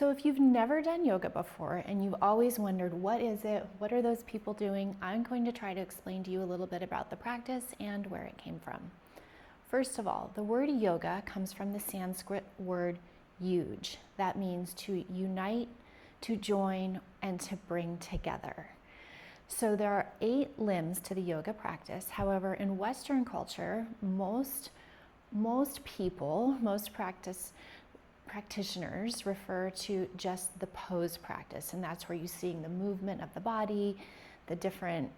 So if you've never done yoga before and you've always wondered, what is it? What are those people doing? I'm going to try to explain to you a little bit about the practice and where it came from. First of all, the word yoga comes from the Sanskrit word yuj. That means to unite, to join, and to bring together. So there are 8 limbs to the yoga practice. However, in Western culture, most people, most practitioners refer to just the pose practice, and that's where you're seeing the movement of the body, the different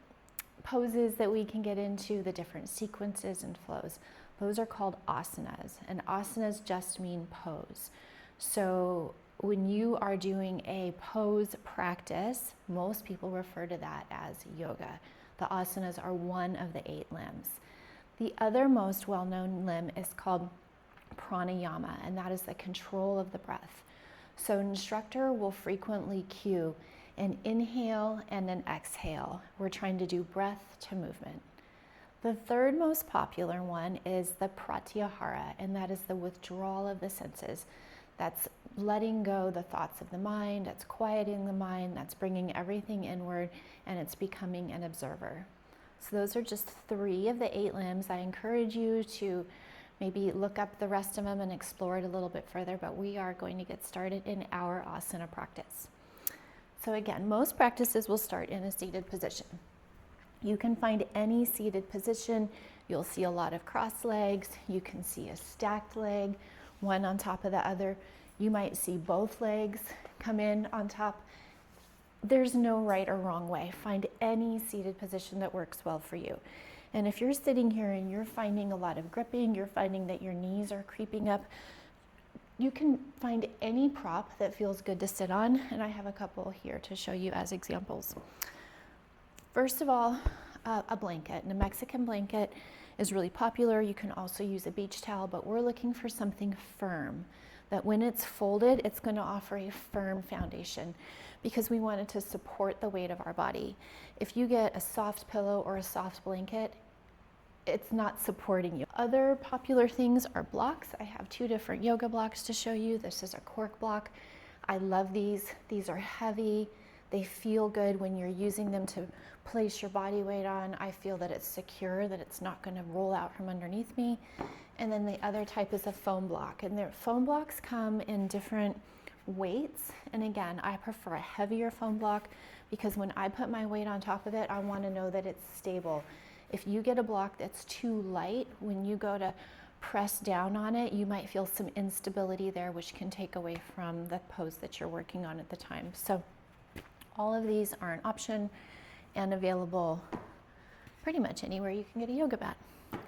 poses that we can get into, the different sequences and flows. Those are called asanas, and asanas just mean pose. So when you are doing a pose practice, most people refer to that as yoga. The asanas are one of the 8 limbs. The other most well-known limb is called pranayama, and that is the control of the breath. So an instructor will frequently cue an inhale and an exhale. We're trying to do breath to movement. The third most popular one is the pratyahara, and that is the withdrawal of the senses. That's letting go the thoughts of the mind, that's quieting the mind, that's bringing everything inward, and it's becoming an observer. So those are just 3 of the 8 limbs. I encourage you to maybe look up the rest of them and explore it a little bit further, but we are going to get started in our asana practice. So again, most practices will start in a seated position. You can find any seated position. You'll see a lot of crossed legs. You can see a stacked leg, one on top of the other. You might see both legs come in on top. There's no right or wrong way. Find any seated position that works well for you. And if you're sitting here and you're finding a lot of gripping, you're finding that your knees are creeping up, you can find any prop that feels good to sit on, and I have a couple here to show you as examples. First of all, a blanket, and a Mexican blanket is really popular. You can also use a beach towel, but we're looking for something firm, that when it's folded, it's going to offer a firm foundation because we want it to support the weight of our body. If you get a soft pillow or a soft blanket, it's not supporting you. Other popular things are blocks. I have 2 different yoga blocks to show you. This is a cork block. I love these. These are heavy. They feel good when you're using them to place your body weight on. I feel that it's secure, that it's not going to roll out from underneath me. And then the other type is a foam block. And the foam blocks come in different weights. And again, I prefer a heavier foam block because when I put my weight on top of it, I want to know that it's stable. If you get a block that's too light, when you go to press down on it, you might feel some instability there, which can take away from the pose that you're working on at the time. So all of these are an option and available pretty much anywhere you can get a yoga mat.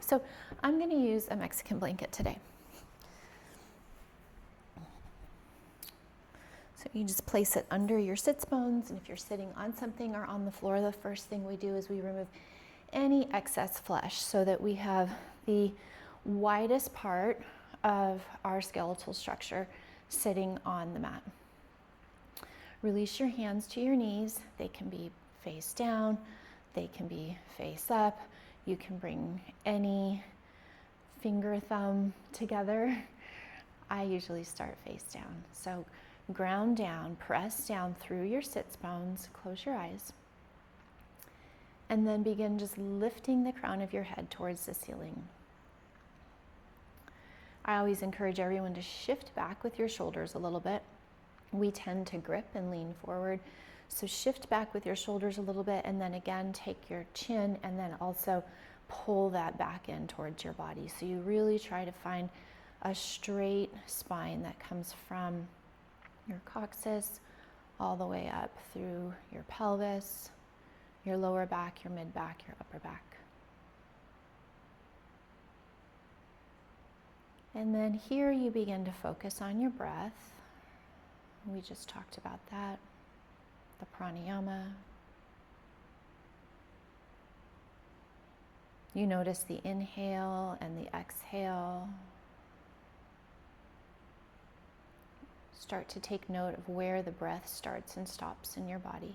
So I'm going to use a Mexican blanket today. So you just place it under your sits bones, and if you're sitting on something or on the floor, the first thing we do is we remove any excess flesh so that we have the widest part of our skeletal structure sitting on the mat. Release your hands to your knees. They can be face down, they can be face up. You can bring any finger, thumb together. I usually start face down. So ground down, press down through your sits bones, close your eyes, and then begin just lifting the crown of your head towards the ceiling. I always encourage everyone to shift back with your shoulders a little bit. We tend to grip and lean forward. So shift back with your shoulders a little bit, and then again take your chin and then also pull that back in towards your body. So you really try to find a straight spine that comes from your coccyx all the way up through your pelvis, your lower back, your mid back, your upper back. And then here you begin to focus on your breath. We just talked about that, the pranayama. You notice the inhale and the exhale. Start to take note of where the breath starts and stops in your body.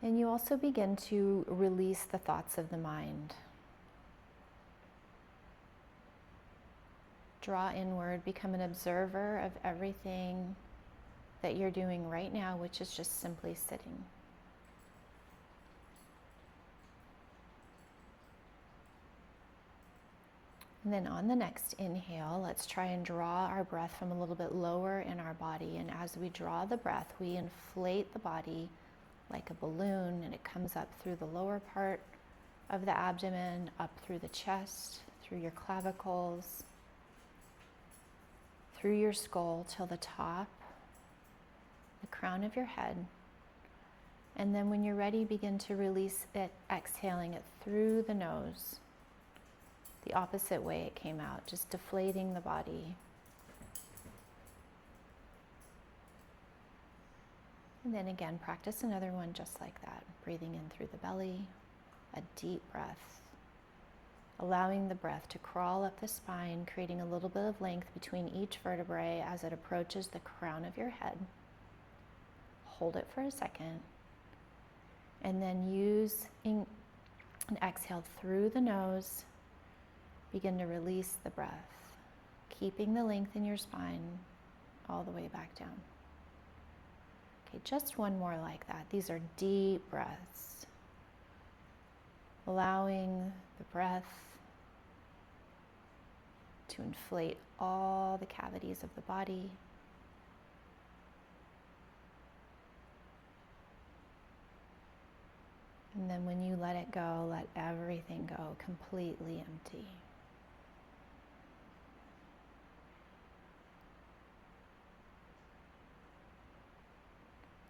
And you also begin to release the thoughts of the mind. Draw inward, become an observer of everything that you're doing right now, which is just simply sitting. And then on the next inhale, let's try and draw our breath from a little bit lower in our body. And as we draw the breath, we inflate the body like a balloon, and it comes up through the lower part of the abdomen, up through the chest, through your clavicles, through your skull till the top, the crown of your head. And then when you're ready, begin to release it, exhaling it through the nose, the opposite way it came out, just deflating the body. And then again, practice another one just like that, breathing in through the belly, a deep breath, allowing the breath to crawl up the spine, creating a little bit of length between each vertebrae as it approaches the crown of your head. Hold it for a second, and then use an exhale through the nose. Begin to release the breath, keeping the length in your spine all the way back down. Okay, just one more like that. These are deep breaths, allowing the breath to inflate all the cavities of the body. And then when you let it go, let everything go, completely empty.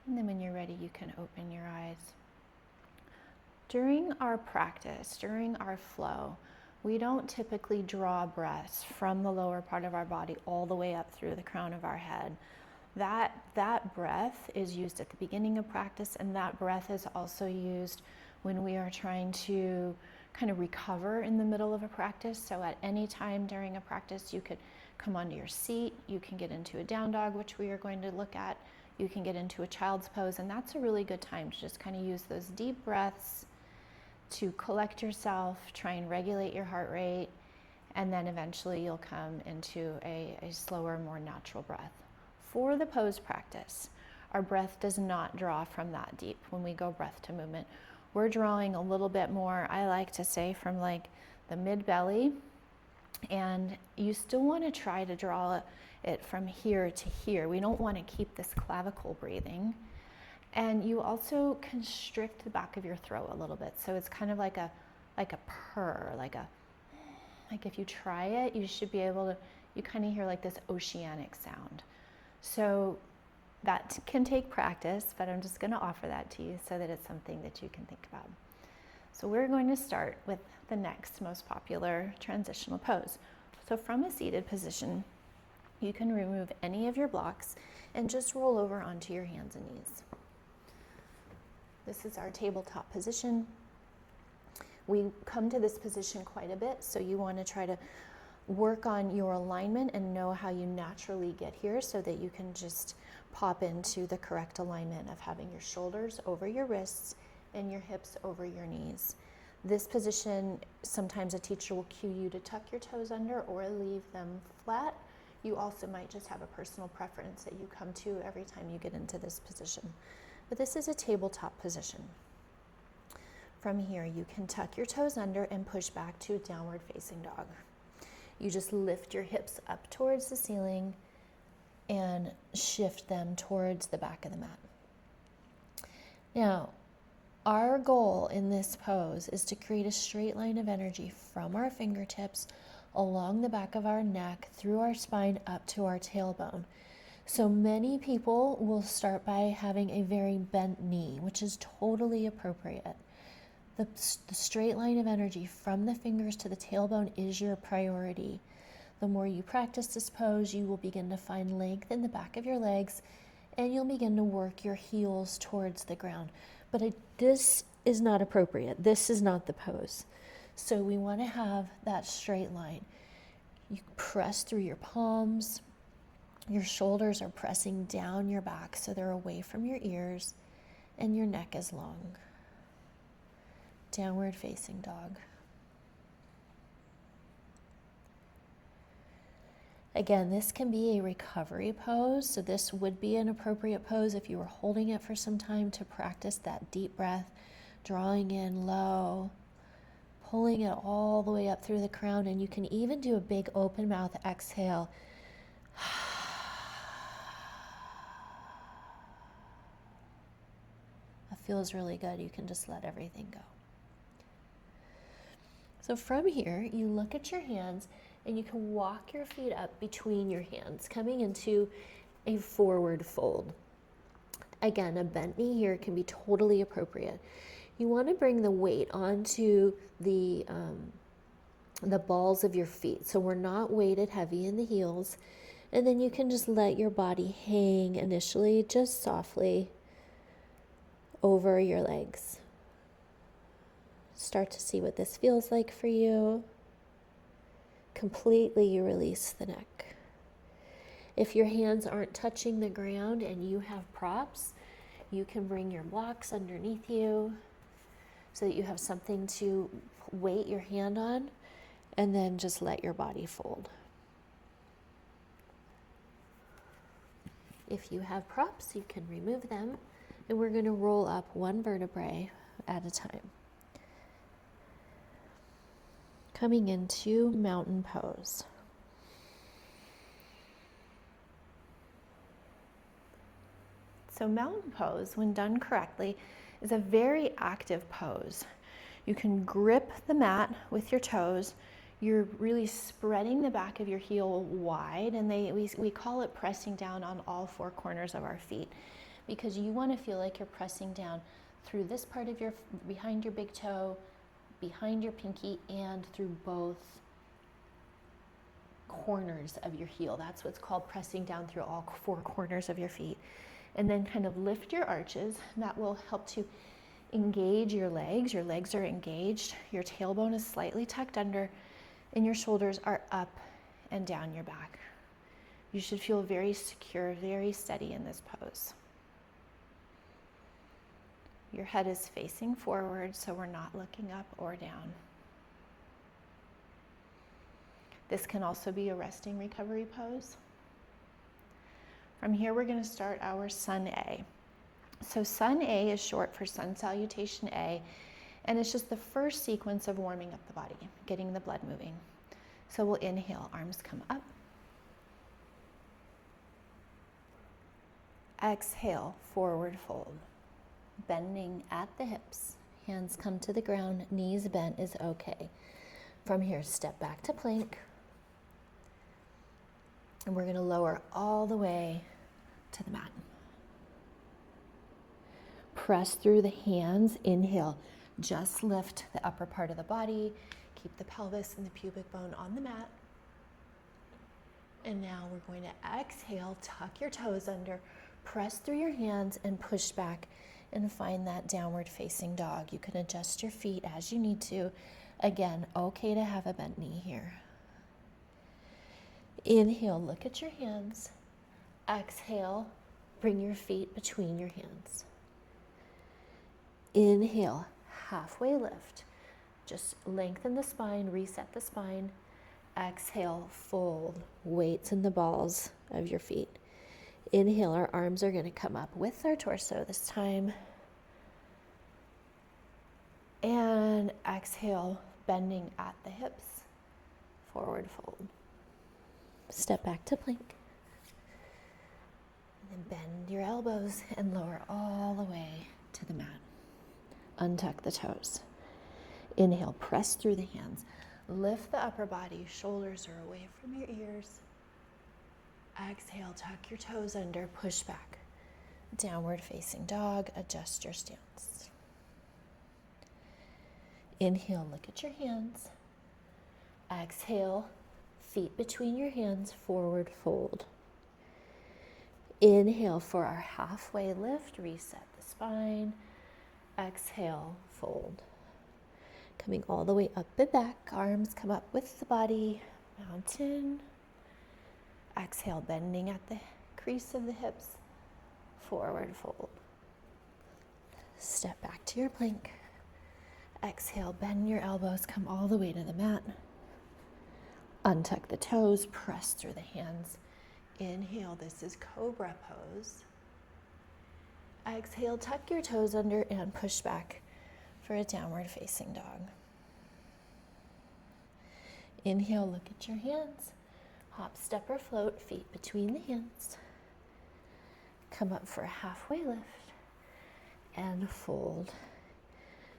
And then when you're ready, you can open your eyes. During our practice, during our flow, we don't typically draw breaths from the lower part of our body all the way up through the crown of our head. That breath is used at the beginning of practice, and that breath is also used when we are trying to kind of recover in the middle of a practice. So at any time during a practice, you could come onto your seat, you can get into a down dog, which we are going to look at, you can get into a child's pose, and that's a really good time to just kind of use those deep breaths to collect yourself, try and regulate your heart rate, and then eventually you'll come into a slower, more natural breath. For the pose practice, our breath does not draw from that deep when we go breath to movement. We're drawing a little bit more, I like to say, from like the mid-belly, and you still want to try to draw it from here to here. We don't want to keep this clavicle breathing. And you also constrict the back of your throat a little bit. So it's kind of like a purr, like if you try it, you should be able to, you kind of hear like this oceanic sound. So that can take practice, but I'm just going to offer that to you so that it's something that you can think about. So we're going to start with the next most popular transitional pose. So from a seated position, you can remove any of your blocks and just roll over onto your hands and knees. This is our tabletop position. We come to this position quite a bit, so you want to try to work on your alignment and know how you naturally get here so that you can just pop into the correct alignment of having your shoulders over your wrists and your hips over your knees. This position, sometimes a teacher will cue you to tuck your toes under or leave them flat. You also might just have a personal preference that you come to every time you get into this position. But this is a tabletop position. From here, you can tuck your toes under and push back to a downward facing dog. You just lift your hips up towards the ceiling and shift them towards the back of the mat. Now, our goal in this pose is to create a straight line of energy from our fingertips along the back of our neck, through our spine, up to our tailbone. So many people will start by having a very bent knee, which is totally appropriate. The straight line of energy from the fingers to the tailbone is your priority. The more you practice this pose, you will begin to find length in the back of your legs, and you'll begin to work your heels towards the ground. But this is not appropriate. This is not the pose. So we want to have that straight line. You press through your palms. Your shoulders are pressing down your back so they're away from your ears, and your neck is long. Downward facing dog. Again, this can be a recovery pose, so this would be an appropriate pose if you were holding it for some time to practice that deep breath, drawing in low, pulling it all the way up through the crown, and you can even do a big open mouth exhale. That feels really good. You can just let everything go. So from here, you look at your hands and you can walk your feet up between your hands, coming into a forward fold. Again, a bent knee here can be totally appropriate. You want to bring the weight onto the balls of your feet, so we're not weighted heavy in the heels, and then you can just let your body hang initially, just softly over your legs. Start to see what this feels like for you. Completely release the neck. If your hands aren't touching the ground and you have props, you can bring your blocks underneath you so that you have something to weight your hand on, and then just let your body fold. If you have props, you can remove them, and we're going to roll up one vertebrae at a time. Coming into mountain pose. So mountain pose, when done correctly, is a very active pose. You can grip the mat with your toes. You're really spreading the back of your heel wide, and we call it pressing down on all four corners of our feet, because you want to feel like you're pressing down through this part of your, behind your big toe, behind your pinky, and through both corners of your heel. That's what's called pressing down through all four corners of your feet. And then kind of lift your arches. That will help to engage your legs. Your legs are engaged. Your tailbone is slightly tucked under, and your shoulders are up and down your back. You should feel very secure, very steady in this pose. Your head is facing forward, so we're not looking up or down. This can also be a resting recovery pose. From here, we're going to start our Sun A. So Sun A is short for Sun Salutation A, and it's just the first sequence of warming up the body, getting the blood moving. So we'll inhale, arms come up. Exhale, forward fold. Bending at the hips, hands come to the ground, knees bent is okay. From here, step back to plank, and we're going to lower all the way to the mat. Press through the hands, inhale, just lift the upper part of the body, keep the pelvis and the pubic bone on the mat. And now we're going to exhale, tuck your toes under, press through your hands and push back and find that downward facing dog. You can adjust your feet as you need to. Again, okay to have a bent knee here. Inhale, look at your hands. Exhale, bring your feet between your hands. Inhale, halfway lift. Just lengthen the spine, reset the spine. Exhale, fold, weights in the balls of your feet. Inhale, our arms are going to come up with our torso this time. And exhale, bending at the hips, forward fold. Step back to plank. And then bend your elbows and lower all the way to the mat. Untuck the toes. Inhale, press through the hands. Lift the upper body, shoulders are away from your ears. Exhale, tuck your toes under, push back. Downward facing dog, adjust your stance. Inhale, look at your hands. Exhale, feet between your hands, forward fold. Inhale for our halfway lift, reset the spine. Exhale, fold. Coming all the way up and back, arms come up with the body, mountain. Exhale, bending at the crease of the hips, forward fold. Step back to your plank. Exhale, bend your elbows, come all the way to the mat. Untuck the toes, press through the hands. Inhale, this is cobra pose. Exhale, tuck your toes under and push back for a downward facing dog. Inhale, look at your hands. Hop, step, or float, feet between the hands. Come up for a halfway lift and fold.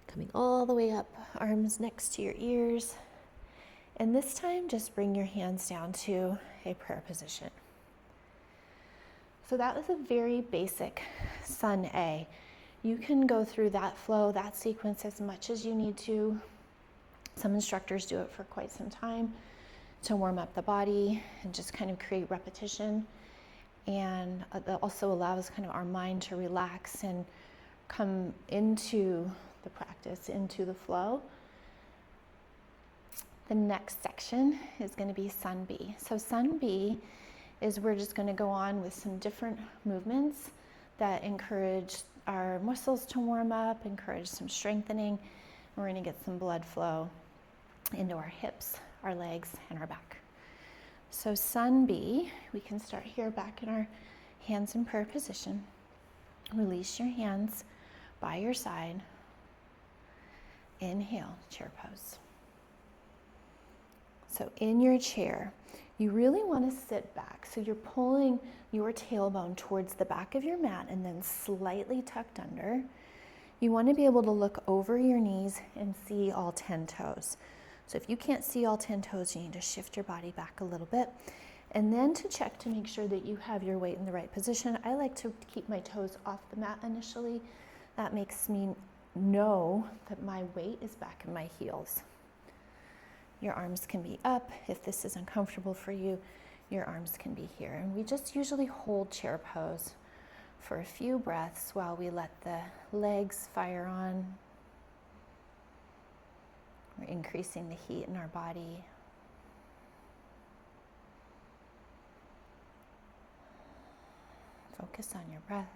Coming all the way up, arms next to your ears. And this time, just bring your hands down to a prayer position. So that was a very basic Sun A. You can go through that flow, that sequence as much as you need to. Some instructors do it for quite some time to warm up the body and just kind of create repetition. And that also allows kind of our mind to relax and come into the practice, into the flow. The next section is going to be Sun B. So Sun B is we're just going to go on with some different movements that encourage our muscles to warm up, encourage some strengthening. We're going to get some blood flow into our hips, our legs, and our back. So Sun B, we can start here back in our hands in prayer position. Release your hands by your side. Inhale, chair pose. So in your chair, you really want to sit back. So you're pulling your tailbone towards the back of your mat and then slightly tucked under. You want to be able to look over your knees and see all 10 toes. So if you can't see all 10 toes, you need to shift your body back a little bit. And then to check to make sure that you have your weight in the right position, I like to keep my toes off the mat initially. That makes me know that my weight is back in my heels. Your arms can be up. If this is uncomfortable for you, your arms can be here. And we just usually hold chair pose for a few breaths while we let the legs fire on. We're increasing the heat in our body. Focus on your breath.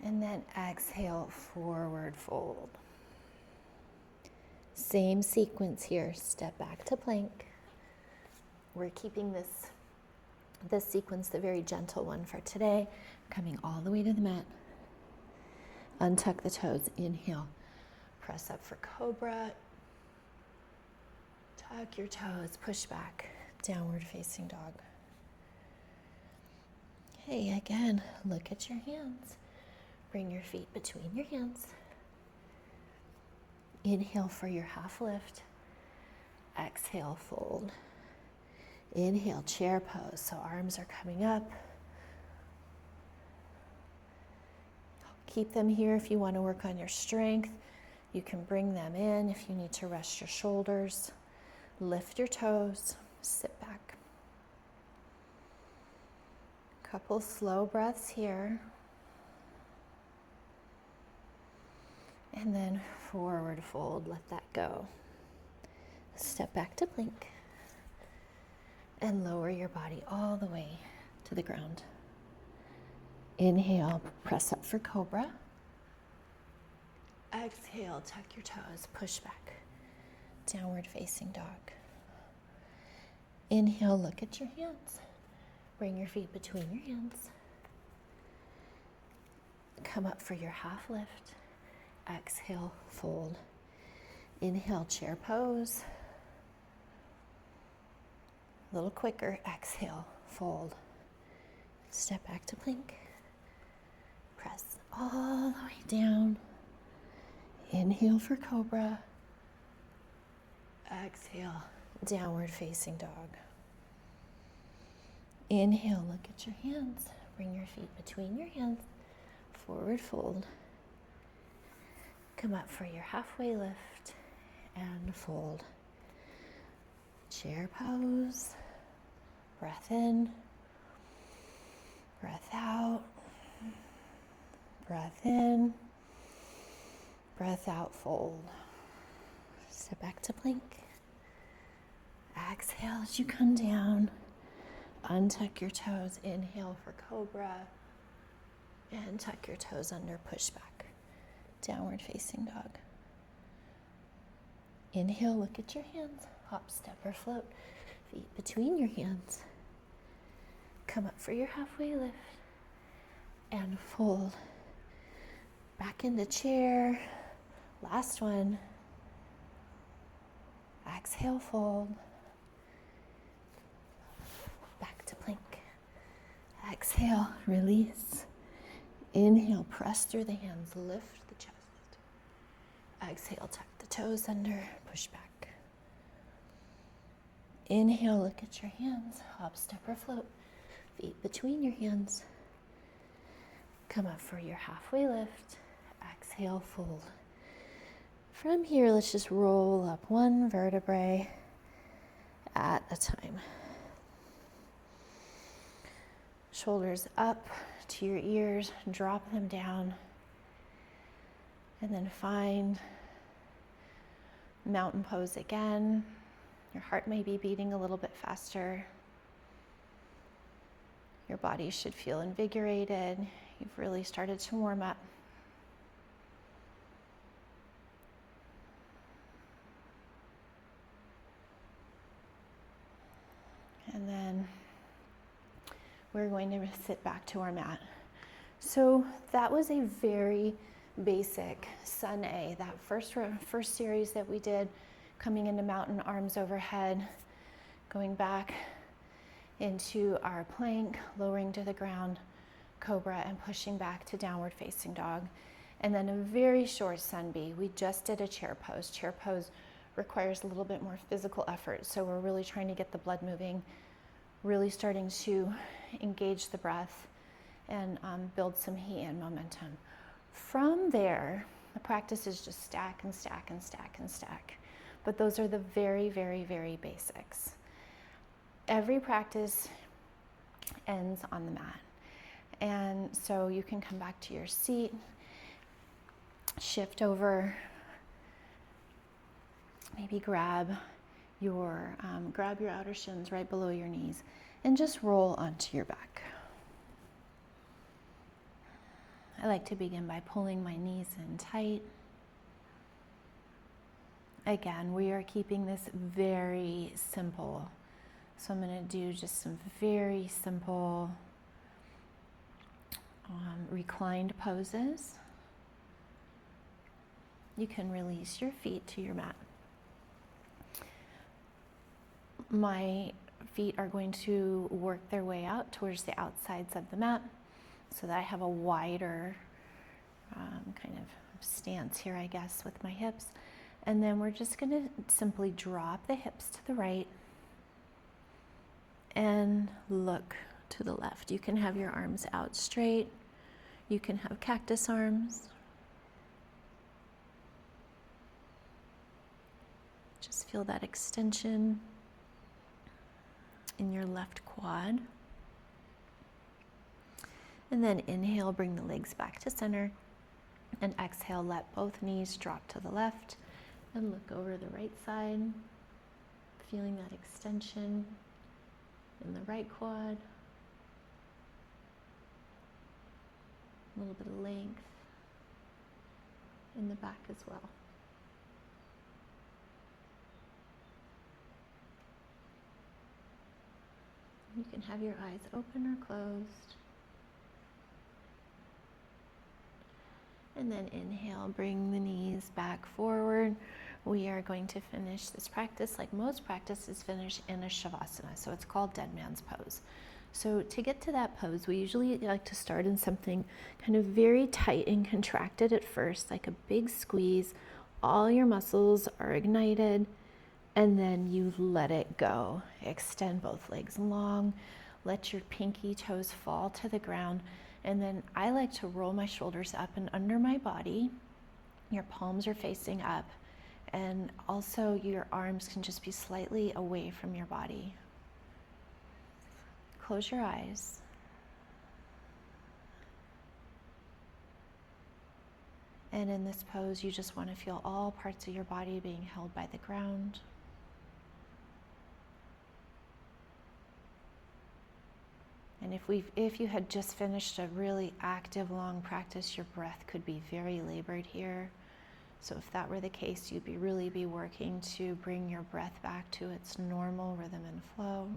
And then exhale, forward fold. Same sequence here, step back to plank. We're keeping this sequence the very gentle one for today. Coming all the way to the mat. Untuck the toes, inhale. Press up for cobra. Tuck your toes, push back, downward facing dog. Okay, again, look at your hands. Bring your feet between your hands. Inhale for your half lift. Exhale, fold. Inhale, chair pose. So arms are coming up. Keep them here if you want to work on your strength. You can bring them in if you need to rest your shoulders. Lift your toes, sit back. Couple slow breaths here. And then forward fold, let that go. Step back to plank. And lower your body all the way to the ground. Inhale, press up for cobra. Exhale, tuck your toes, push back. Downward facing dog. Inhale, look at your hands. Bring your feet between your hands. Come up for your half lift. Exhale, fold. Inhale, chair pose. A little quicker. Exhale, fold. Step back to plank. Press all the way down. Inhale for cobra. Exhale, downward facing dog. Inhale, look at your hands. Bring your feet between your hands. Forward fold. Come up for your halfway lift and fold. Chair pose. Breath in. Breath out. Breath in. Breath out, fold. Step back to plank. Exhale as you come down. Untuck your toes. Inhale for cobra. And tuck your toes under, push back. Downward facing dog. Inhale, look at your hands. Hop, step, or float. Feet between your hands. Come up for your halfway lift. And fold. Back into chair. Last one. Exhale, fold. Back to plank. Exhale, release. Inhale, press through the hands, lift the chest. Exhale, tuck the toes under, push back. Inhale, look at your hands, hop, step, or float. Feet between your hands. Come up for your halfway lift. Exhale, fold. From here, let's just roll up one vertebrae at a time. Shoulders up to your ears, drop them down, and then find mountain pose again. Your heart may be beating a little bit faster. Your body should feel invigorated. You've really started to warm up. And then we're going to sit back to our mat. So that was a very basic Sun A, that first series that we did, coming into mountain, arms overhead, going back into our plank, lowering to the ground, cobra, and pushing back to downward facing dog. And then a very short Sun B. We just did a chair pose. Chair pose requires a little bit more physical effort, so we're really trying to get the blood moving, really starting to engage the breath and build some heat and momentum. From there, the practice is just stack and stack and stack and stack. But those are the very, very, very basics. Every practice ends on the mat. And so you can come back to your seat, shift over, maybe grab your outer shins right below your knees, and just roll onto your back. I like to begin by pulling my knees in tight. Again, we are keeping this very simple. So I'm going to do just some very simple reclined poses. You can release your feet to your mat. My feet are going to work their way out towards the outsides of the mat so that I have a wider kind of stance here, I guess, with my hips. And then we're just going to simply drop the hips to the right and look to the left. You can have your arms out straight. You can have cactus arms. Just feel that extension in your left quad. And then inhale, bring the legs back to center. And exhale, let both knees drop to the left. And look over the right side, feeling that extension in the right quad. A little bit of length in the back as well. You can have your eyes open or closed. And then inhale, bring the knees back forward. We are going to finish this practice like most practices finish in a Shavasana. So it's called Dead Man's Pose. So to get to that pose, we usually like to start in something kind of very tight and contracted at first, like a big squeeze. All your muscles are ignited, and then you let it go. Extend both legs long. Let your pinky toes fall to the ground. And then I like to roll my shoulders up and under my body. Your palms are facing up. And also your arms can just be slightly away from your body. Close your eyes. And in this pose, you just want to feel all parts of your body being held by the ground. And if you had just finished a really active, long practice, your breath could be very labored here. So if that were the case, you'd really be working to bring your breath back to its normal rhythm and flow.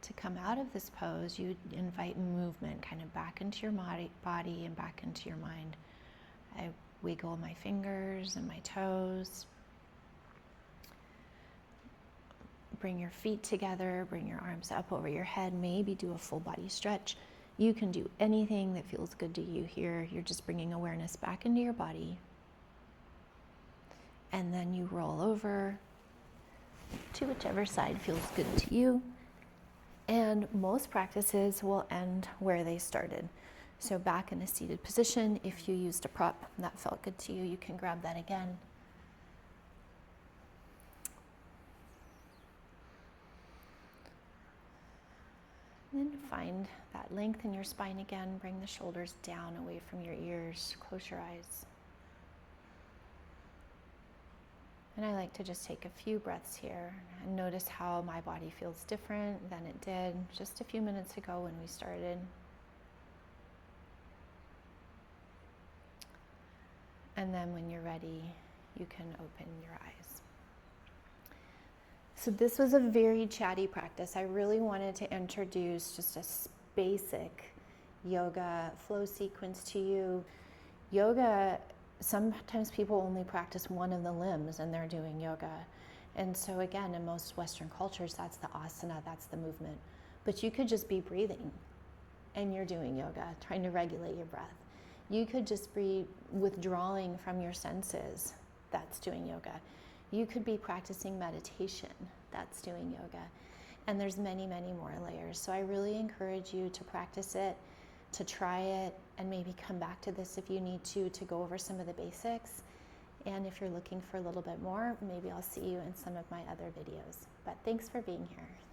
To come out of this pose, you invite movement kind of back into your body and back into your mind. I wiggle my fingers and my toes. Bring your feet together, bring your arms up over your head, maybe do a full body stretch. You can do anything that feels good to you here. You're just bringing awareness back into your body. And then you roll over to whichever side feels good to you. And most practices will end where they started. So back in a seated position, if you used a prop and that felt good to you, you can grab that again. And then find that length in your spine again. Bring the shoulders down away from your ears. Close your eyes. And I like to just take a few breaths here and notice how my body feels different than it did just a few minutes ago when we started. And then when you're ready, you can open your eyes. So this was a very chatty practice. I really wanted to introduce just a basic yoga flow sequence to you. Yoga, sometimes people only practice one of the limbs and they're doing yoga. And so again, in most Western cultures, that's the asana, that's the movement. But you could just be breathing and you're doing yoga, trying to regulate your breath. You could just be withdrawing from your senses, that's doing yoga. You could be practicing meditation, that's doing yoga. And there's many, many more layers. So I really encourage you to practice it, to try it, and maybe come back to this if you need to go over some of the basics. And if you're looking for a little bit more, maybe I'll see you in some of my other videos. But thanks for being here.